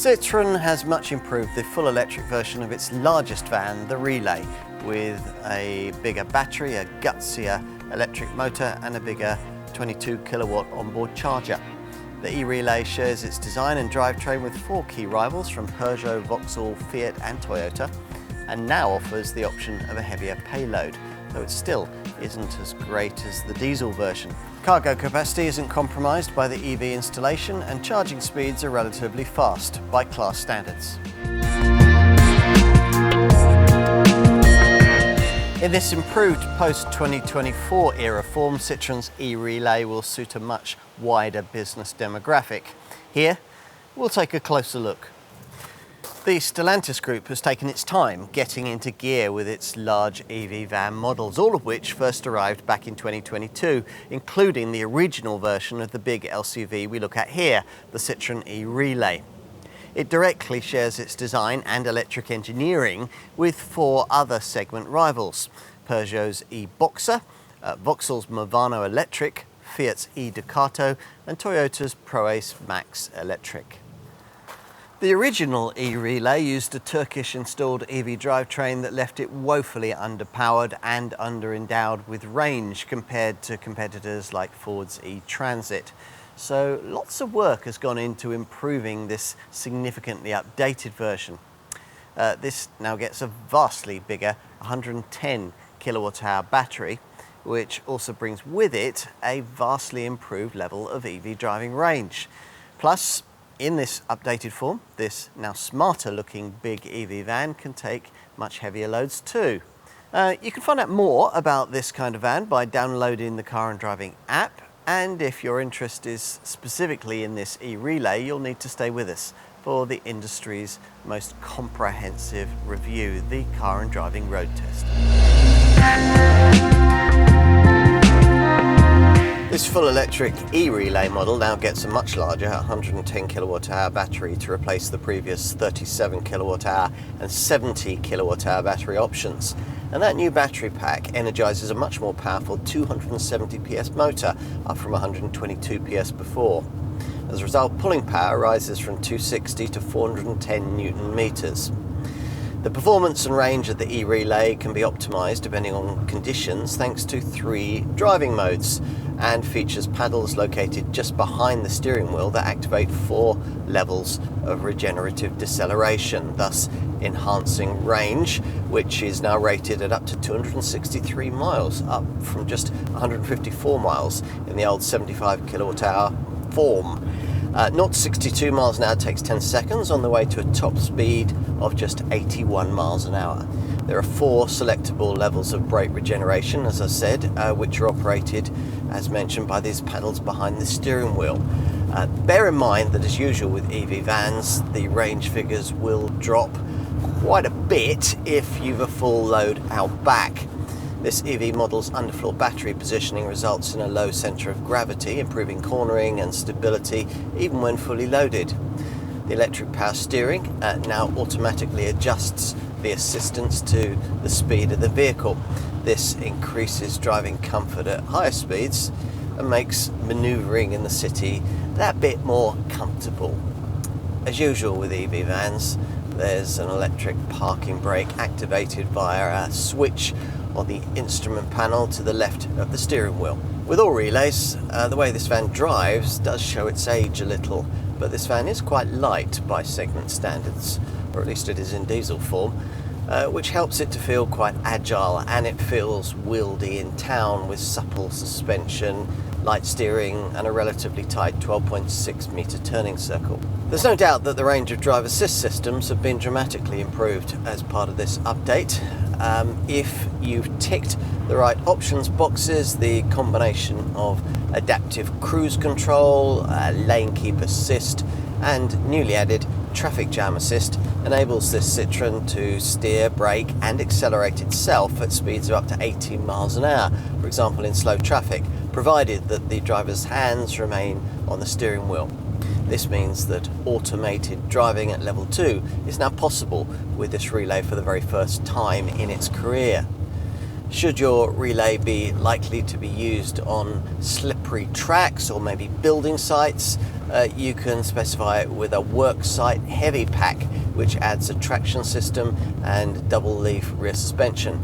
Citroen has much improved the full electric version of its largest van, the Relay, with a bigger battery, a gutsier electric motor and a bigger 22 kilowatt onboard charger. The E-Relay shares its design and drivetrain with 4 key rivals from Peugeot, Vauxhall, Fiat and Toyota, and now offers the option of a heavier payload, though it still isn't as great as the diesel version. Cargo capacity isn't compromised by the EV installation, and charging speeds are relatively fast by class standards. In this improved post-2024 era form, Citroen's E-Relay will suit a much wider business demographic. Here, we'll take a closer look. The Stellantis Group has taken its time getting into gear with its large EV van models, all of which first arrived back in 2022, including the original version of the big LCV we look at here, the Citroen E-Relay. It directly shares its design and electric engineering with 4 other segment rivals: Peugeot's E-Boxer, Vauxhall's Movano Electric, Fiat's E-Ducato and Toyota's Proace Max Electric. The original E-Relay used a Turkish-installed EV drivetrain that left it woefully underpowered and underendowed with range compared to competitors like Ford's E-Transit. So lots of work has gone into improving this significantly updated version. This now gets a vastly bigger 110 kilowatt-hour battery, which also brings with it a vastly improved level of EV driving range. Plus, in this updated form, this now smarter looking big EV van can take much heavier loads too. You can find out more about this kind of van by downloading the Car and Driving app, and if your interest is specifically in this E-Relay, you'll need to stay with us for the industry's most comprehensive review, the Car and Driving Road Test. This full electric E-Relay model now gets a much larger 110 kilowatt-hour battery to replace the previous 37 kilowatt-hour and 70 kilowatt-hour battery options. And that new battery pack energizes a much more powerful 270 PS motor, up from 122 PS before. As a result, pulling power rises from 260 to 410 Newton meters. The performance and range of the E-Relay can be optimized depending on conditions thanks to 3 driving modes, and features paddles located just behind the steering wheel that activate 4 levels of regenerative deceleration, thus enhancing range, which is now rated at up to 263 miles, up from just 154 miles in the old 75 kilowatt-hour form. 0 to 62 miles an hour takes 10 seconds on the way to a top speed of just 81 miles an hour. There are 4 selectable levels of brake regeneration, as I said, which are operated, as mentioned, by these paddles behind the steering wheel. Bear in mind that, as usual with EV vans, the range figures will drop quite a bit if you've a full load out back. This EV model's underfloor battery positioning results in a low centre of gravity, improving cornering and stability even when fully loaded. The electric power steering now automatically adjusts the assistance to the speed of the vehicle. This increases driving comfort at higher speeds and makes manoeuvring in the city that bit more comfortable. As usual with EV vans, there's an electric parking brake activated via a switch on the instrument panel to the left of the steering wheel. With all relays, the way this van drives does show its age a little, but this van is quite light by segment standards, or at least it is in diesel form, which helps it to feel quite agile, and it feels wieldy in town with supple suspension, light steering and a relatively tight 12.6 metre turning circle. There's no doubt that the range of drive assist systems have been dramatically improved as part of this update. If you've ticked the right options boxes, the combination of adaptive cruise control, lane keep assist and newly added traffic jam assist enables this Citroen to steer, brake and accelerate itself at speeds of up to 18 miles an hour, for example in slow traffic, provided that the driver's hands remain on the steering wheel. This means that automated driving at level 2 is now possible with this relay for the very first time in its career. Should your relay be likely to be used on slippery concrete tracks or maybe building sites, you can specify it with a work site heavy pack, which adds a traction system and double leaf rear suspension.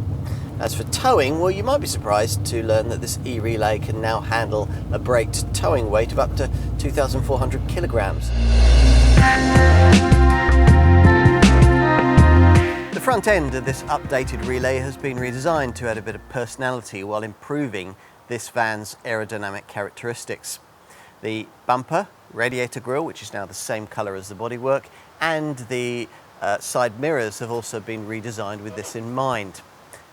As for towing, well, you might be surprised to learn that this E-Relay can now handle a braked towing weight of up to 2,400 kilograms. The front end of this updated Relay has been redesigned to add a bit of personality while improving this van's aerodynamic characteristics. The bumper, radiator grille, which is now the same colour as the bodywork, and the side mirrors have also been redesigned with this in mind.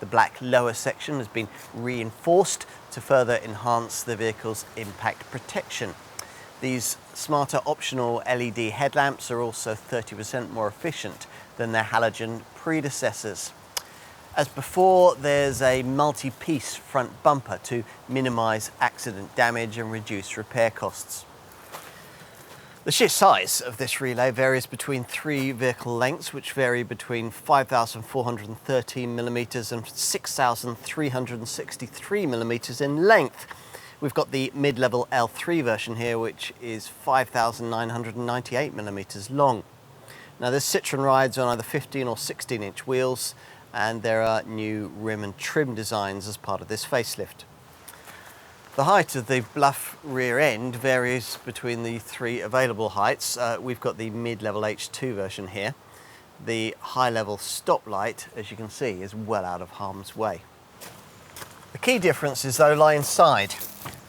The black lower section has been reinforced to further enhance the vehicle's impact protection. These smarter optional LED headlamps are also 30% more efficient than their halogen predecessors. As before, there's a multi-piece front bumper to minimise accident damage and reduce repair costs. The sheer size of this Relay varies between three vehicle lengths, which vary between 5,413mm and 6,363mm in length. We've got the mid-level L3 version here, which is 5,998mm long. Now this Citroen rides on either 15 or 16-inch wheels, and there are new rim and trim designs as part of this facelift. The height of the bluff rear end varies between the three available heights. We've got the mid-level H2 version here. The high-level stoplight, as you can see, is well out of harm's way. The key differences, though, lie inside.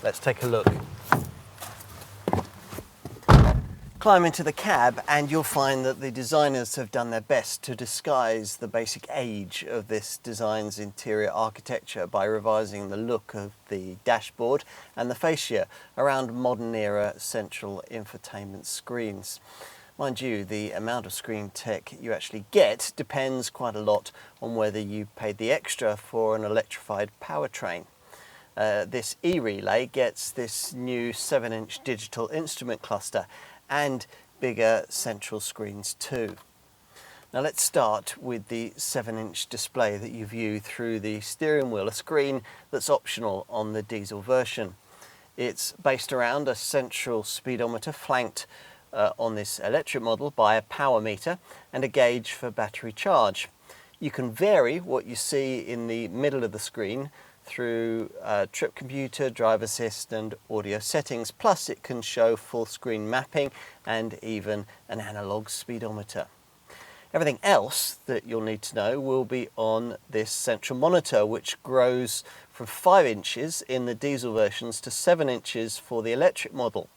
Let's take a look. Climb into the cab and you'll find that the designers have done their best to disguise the basic age of this design's interior architecture by revising the look of the dashboard and the fascia around modern era central infotainment screens. Mind you, the amount of screen tech you actually get depends quite a lot on whether you paid the extra for an electrified powertrain. This E-Relay gets this new 7-inch digital instrument cluster and bigger central screens too. Now let's start with the 7-inch display that you view through the steering wheel, a screen that's optional on the diesel version. It's based around a central speedometer flanked on this electric model by a power meter and a gauge for battery charge. You can vary what you see in the middle of the screen through trip computer, drive assist and audio settings, plus it can show full screen mapping and even an analog speedometer. Everything else that you'll need to know will be on this central monitor, which grows from 5 inches in the diesel versions to 7 inches for the electric model.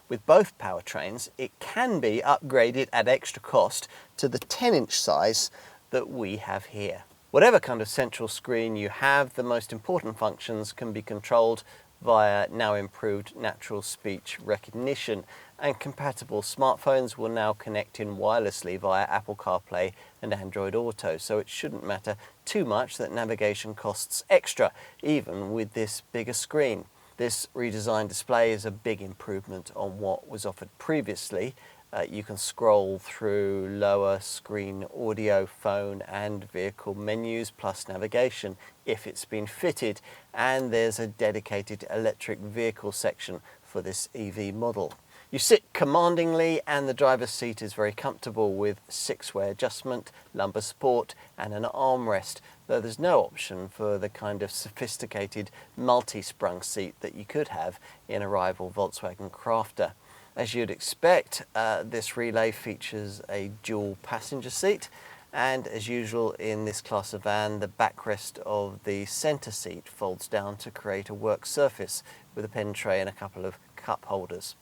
With both powertrains, it can be upgraded at extra cost to the 10-inch size that we have here. Whatever kind of central screen you have, the most important functions can be controlled via now improved natural speech recognition, and compatible smartphones will now connect in wirelessly via Apple CarPlay and Android Auto, so it shouldn't matter too much that navigation costs extra, even with this bigger screen. This redesigned display is a big improvement on what was offered previously. You can scroll through lower screen audio, phone and vehicle menus plus navigation if it's been fitted, and there's a dedicated electric vehicle section for this EV model. You sit commandingly and the driver's seat is very comfortable with 6-way adjustment, lumbar support and an armrest, though there's no option for the kind of sophisticated multi-sprung seat that you could have in a rival Volkswagen Crafter. As you'd expect, this Relay features a dual passenger seat, and as usual in this class of van, the backrest of the centre seat folds down to create a work surface with a pen tray and a couple of cup holders.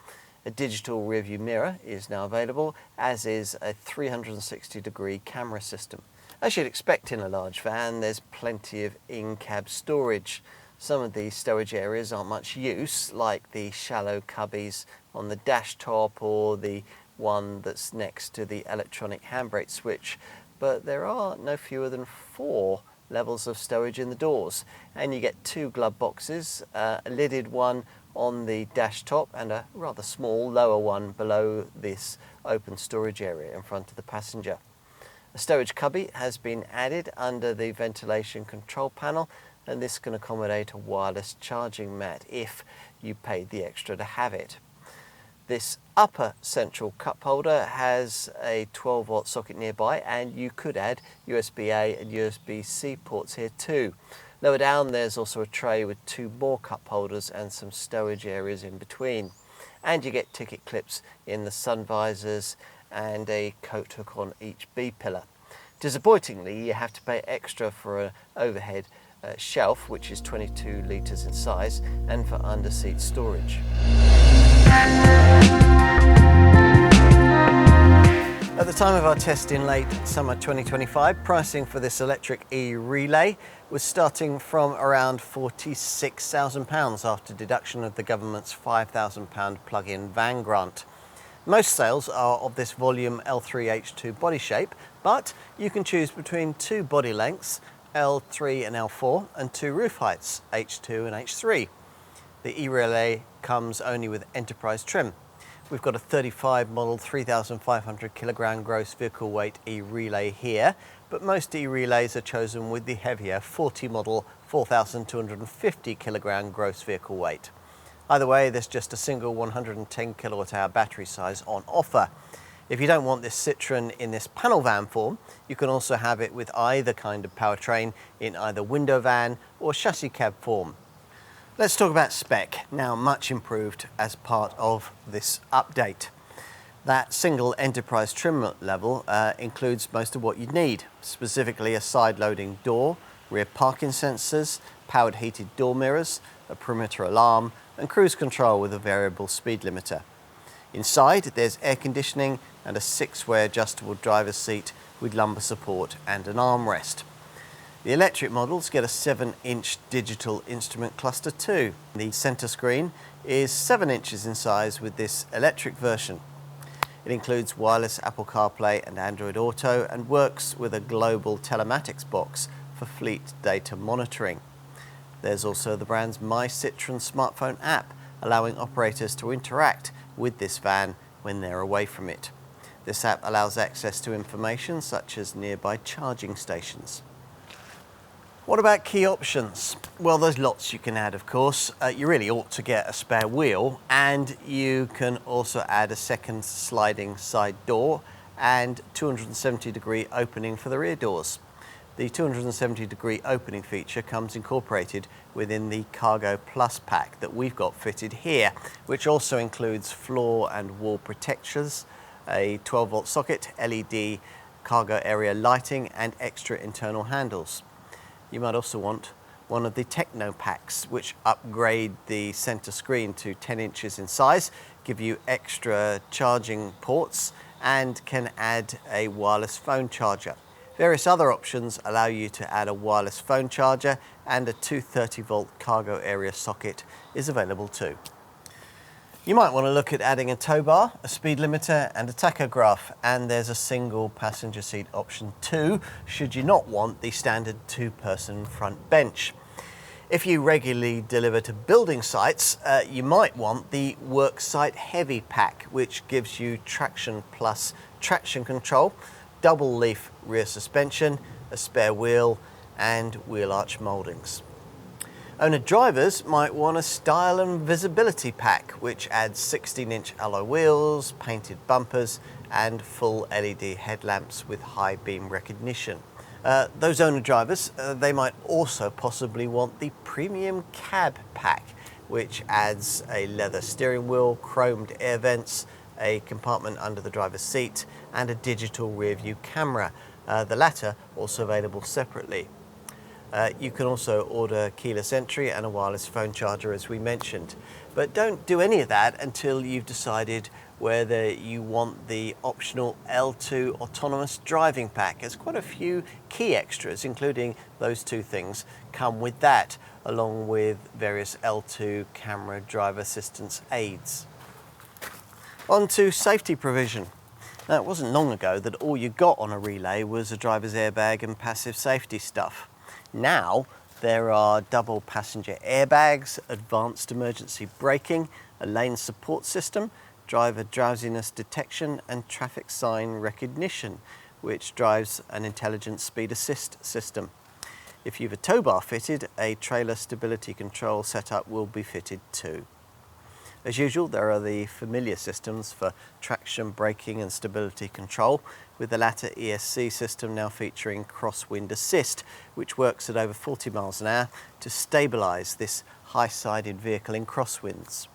A digital rearview mirror is now available, as is a 360-degree camera system. As you'd expect in a large van, there's plenty of in-cab storage. Some of the stowage areas aren't much use, like the shallow cubbies on the dash top or the one that's next to the electronic handbrake switch, but there are no fewer than 4 levels of stowage in the doors, and you get 2 glove boxes, a lidded one on the dash top and a rather small lower one below this open storage area in front of the passenger. A stowage cubby has been added under the ventilation control panel, and this can accommodate a wireless charging mat if you paid the extra to have it. This upper central cup holder has a 12-volt socket nearby, and you could add USB-A and USB-C ports here too. Lower down there's also a tray with 2 more cup holders and some stowage areas in between. And you get ticket clips in the sun visors and a coat hook on each B-pillar. Disappointingly, you have to pay extra for an overhead shelf, which is 22 litres in size, and for under-seat storage. At the time of our test in late summer 2025, pricing for this electric e-relay was starting from around £46,000 after deduction of the government's £5,000 plug-in van grant. Most sales are of this volume L3H2 body shape, but you can choose between 2 body lengths, L3 and L4, and 2 roof heights, H2 and H3. The e-relay comes only with enterprise trim. We've got a 35 model 3,500 kilogram gross vehicle weight e-relay here, but most e-relays are chosen with the heavier 40 model 4,250 kilogram gross vehicle weight. Either way, there's just a single 110 kilowatt hour battery size on offer. If you don't want this Citroen in this panel van form, you can also have it with either kind of powertrain in either window van or chassis cab form. Let's talk about spec, now much improved as part of this update. That single enterprise trim level includes most of what you'd need, specifically a side-loading door, rear parking sensors, powered heated door mirrors, a perimeter alarm, and cruise control with a variable speed limiter. Inside, there's air conditioning and a 6-way adjustable driver's seat with lumbar support and an armrest. The electric models get a 7-inch digital instrument cluster too. The centre screen is 7 inches in size with this electric version. It includes wireless Apple CarPlay and Android Auto and works with a global telematics box for fleet data monitoring. There's also the brand's My Citroen smartphone app, allowing operators to interact with this van when they're away from it. This app allows access to information such as nearby charging stations. What about key options? Well, there's lots you can add, of course. You really ought to get a spare wheel, and you can also add a second sliding side door and 270-degree opening for the rear doors. The 270-degree opening feature comes incorporated within the Cargo Plus pack that we've got fitted here, which also includes floor and wall protectors, a 12-volt socket, LED cargo area lighting, and extra internal handles. You might also want one of the Techno packs, which upgrade the center screen to 10 inches in size, give you extra charging ports, and can add a wireless phone charger. Various other options allow you to add a wireless phone charger, and a 230-volt cargo area socket is available too. You might want to look at adding a tow bar, a speed limiter, and a tachograph, and there's a single passenger seat option too, should you not want the standard 2-person front bench. If you regularly deliver to building sites, you might want the Worksite Heavy pack, which gives you traction plus traction control, double leaf rear suspension, a spare wheel, and wheel arch mouldings. Owner drivers might want a Style and Visibility pack, which adds 16-inch alloy wheels, painted bumpers, and full LED headlamps with high beam recognition. Those owner drivers, they might also possibly want the Premium Cab pack, which adds a leather steering wheel, chromed air vents, a compartment under the driver's seat, and a digital rear view camera, the latter also available separately. You can also order keyless entry and a wireless phone charger, as we mentioned. But don't do any of that until you've decided whether you want the optional L2 autonomous driving pack, as quite a few key extras, including those 2 things, come with that, along with various L2 camera driver assistance aids. On to safety provision. Now, it wasn't long ago that all you got on a relay was a driver's airbag and passive safety stuff. Now, there are double passenger airbags, advanced emergency braking, a lane support system, driver drowsiness detection, and traffic sign recognition, which drives an intelligent speed assist system. If you have a tow bar fitted, a trailer stability control setup will be fitted too. As usual, there are the familiar systems for traction, braking and stability control, with the latter ESC system now featuring crosswind assist, which works at over 40 miles an hour to stabilise this high-sided vehicle in crosswinds.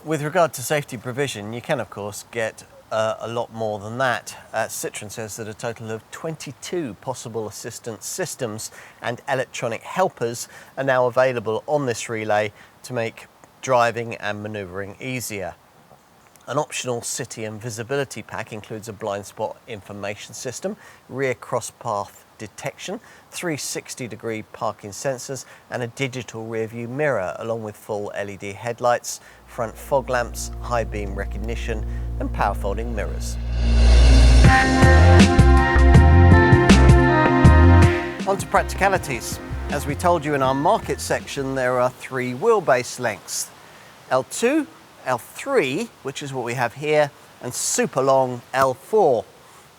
With regard to safety provision, you can of course get a lot more than that. Citroen says that a total of 22 possible assistance systems and electronic helpers are now available on this relay to make driving and manoeuvring easier. An optional city and visibility pack includes a blind spot information system, rear cross path detection, 360-degree parking sensors and a digital rear view mirror, along with full LED headlights, front fog lamps, high beam recognition and power folding mirrors. On to practicalities. As we told you in our market section, there are 3 wheelbase lengths: L2, L3, which is what we have here, and super long L4.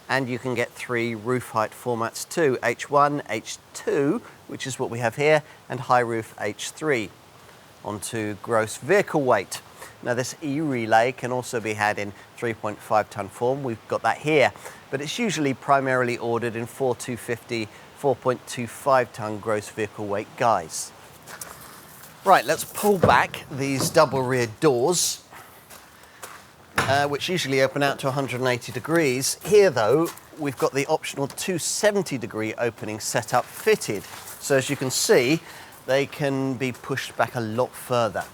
And you can get 3 roof height formats too: H1, H2, which is what we have here, and high roof H3. On to gross vehicle weight. Now this e-relay can also be had in 3.5 tonne form. We've got that here, but it's usually primarily ordered in 4,250, 4.25 tonne gross vehicle weight guys. Right, let's pull back these double rear doors, which usually open out to 180 degrees. Here though, we've got the optional 270-degree opening setup fitted. So as you can see, they can be pushed back a lot further.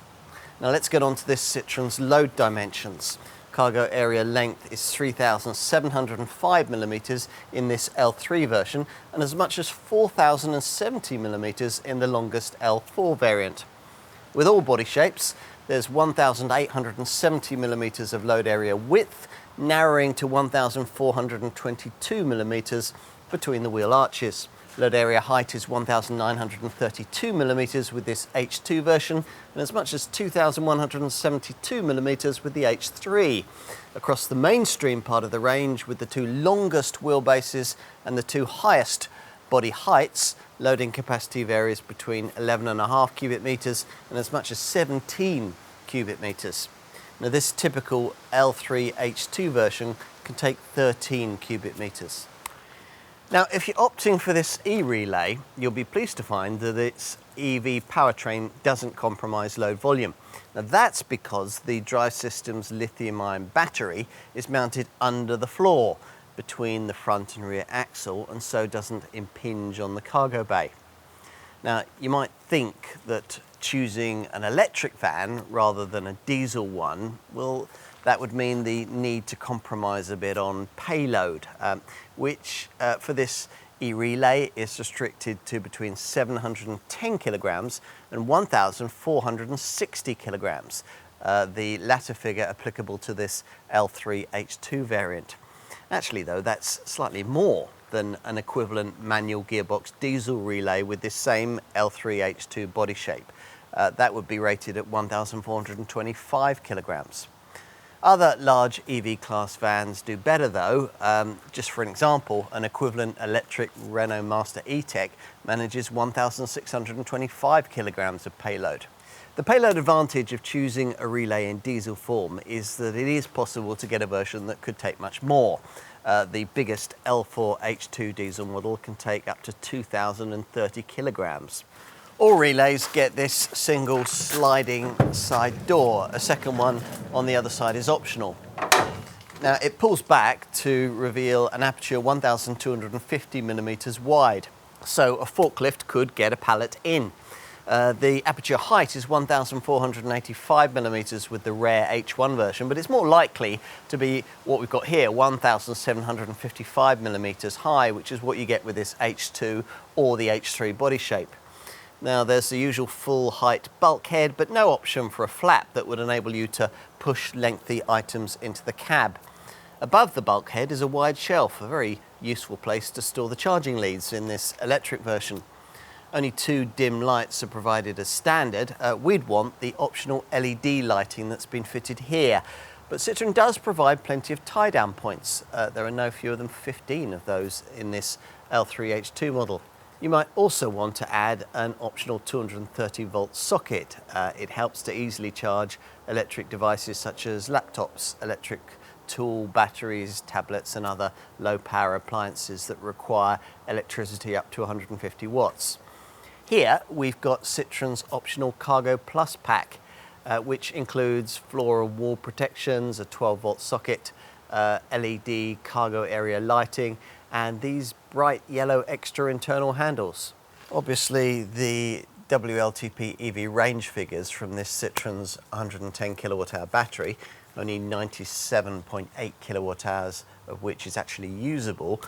Now let's get on to this Citroen's load dimensions. Cargo area length is 3,705 millimetres in this L3 version, and as much as 4,070 millimetres in the longest L4 variant. With all body shapes, there's 1,870 millimetres of load area width, narrowing to 1,422 millimetres between the wheel arches. Load area height is 1,932 millimetres with this H2 version, and as much as 2,172 millimetres with the H3. Across the mainstream part of the range, with the 2 longest wheelbases and the 2 highest body heights, loading capacity varies between 11.5 cubic metres and as much as 17 cubic metres. Now this typical L3 H2 version can take 13 cubic metres. Now if you're opting for this e-relay, you'll be pleased to find that its EV powertrain doesn't compromise load volume. Now that's because the drive system's lithium-ion battery is mounted under the floor between the front and rear axle, and so doesn't impinge on the cargo bay. Now you might think that choosing an electric van rather than a diesel one, well, that would mean the need to compromise a bit on payload, which for this e-relay is restricted to between 710 kilograms and 1,460 kilograms, the latter figure applicable to this L3 H2 variant. Actually though, that's slightly more than an equivalent manual gearbox diesel relay with this same L3 H2 body shape. That would be rated at 1,425 kilograms. Other large EV class vans do better though. Just for an example, an equivalent electric Renault Master E-Tech manages 1,625 kilograms of payload. The payload advantage of choosing a relay in diesel form is that it is possible to get a version that could take much more. The biggest L4 H2 diesel model can take up to 2,030 kilograms. All relays get this single sliding side door. A second one on the other side is optional. Now it pulls back to reveal an aperture 1,250 millimeters wide, so a forklift could get a pallet in. The aperture height is 1,485 millimeters with the rare H1 version, but it's more likely to be what we've got here, 1,755 millimeters high, which is what you get with this H2 or the H3 body shape. Now there's the usual full height bulkhead, but no option for a flap that would enable you to push lengthy items into the cab. Above the bulkhead is a wide shelf, a very useful place to store the charging leads in this electric version. Only 2 dim lights are provided as standard. We'd want the optional LED lighting that's been fitted here, but Citroen does provide plenty of tie-down points. There are no fewer than 15 of those in this L3 H2 model. You might also want to add an optional 230 volt socket. It helps to easily charge electric devices such as laptops, electric tool batteries, tablets and other low power appliances that require electricity up to 150 watts. Here we've got Citroen's optional Cargo Plus pack, which includes floor and wall protections, a 12 volt socket, LED cargo area lighting and these bright yellow extra internal handles. Obviously the WLTP EV range figures from this Citroen's 110 kilowatt hour battery, only 97.8 kilowatt hours of which is actually usable,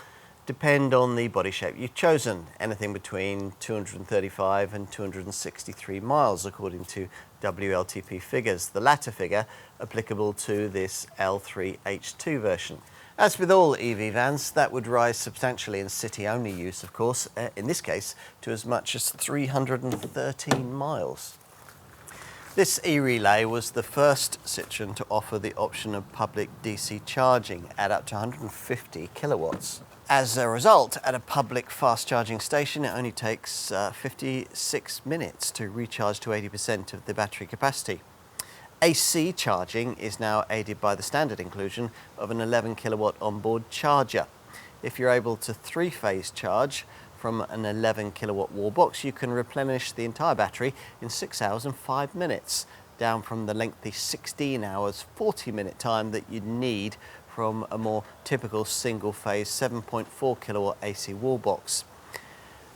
depend on the body shape you've chosen, anything between 235 and 263 miles according to WLTP figures, the latter figure applicable to this L3H2 version. As with all EV vans, that would rise substantially in city-only use, of course, in this case to as much as 313 miles. This e-relay was the first Citroen to offer the option of public DC charging at up to 150 kilowatts. As a result, at a public fast charging station, it only takes 56 minutes to recharge to 80% of the battery capacity. AC charging is now aided by the standard inclusion of an 11 kilowatt onboard charger. If you're able to three-phase charge from an 11 kilowatt wall box, you can replenish the entire battery in 6 hours and 5 minutes, down from the lengthy 16 hours 40-minute time that you'd need from a more typical single-phase 7.4 kilowatt AC wall box.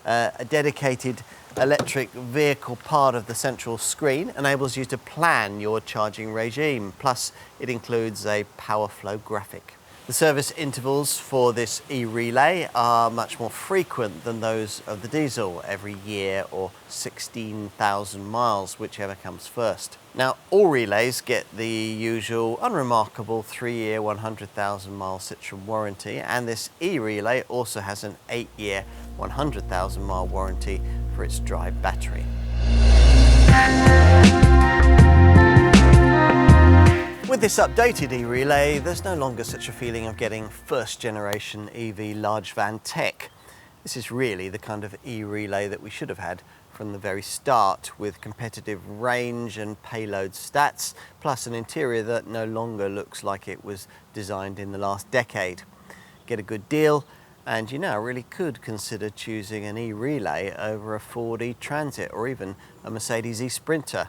A dedicated electric vehicle part of the central screen enables you to plan your charging regime, plus it includes a power flow graphic. The service intervals for this e-relay are much more frequent than those of the diesel, every year or 16,000 miles, whichever comes first. Now, all relays get the usual unremarkable 3-year 100,000 mile Citroen warranty, and this e-relay also has an 8-year 100,000 mile warranty for its dry battery. With this updated e-relay, there's no longer such a feeling of getting first generation EV large van tech. This is really the kind of e-relay that we should have had from the very start, with competitive range and payload stats, plus an interior that no longer looks like it was designed in the last decade. Get a good deal, and you now really could consider choosing an e-relay over a Ford e-Transit or even a Mercedes e-Sprinter.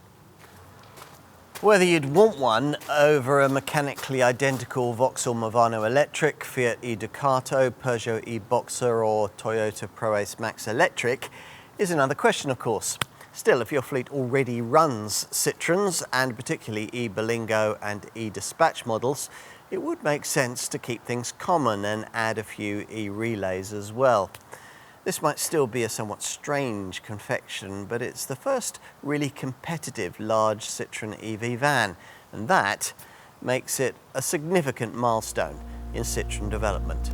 Whether you'd want one over a mechanically identical Vauxhall Movano electric, Fiat E-Ducato, Peugeot e-Boxer or Toyota Proace Max electric is another question, of course. Still, if your fleet already runs Citroens, and particularly e-Berlingo and e-Dispatch models, it would make sense to keep things common and add a few e-relays as well. This might still be a somewhat strange confection, but it's the first really competitive large Citroen EV van, and that makes it a significant milestone in Citroen development.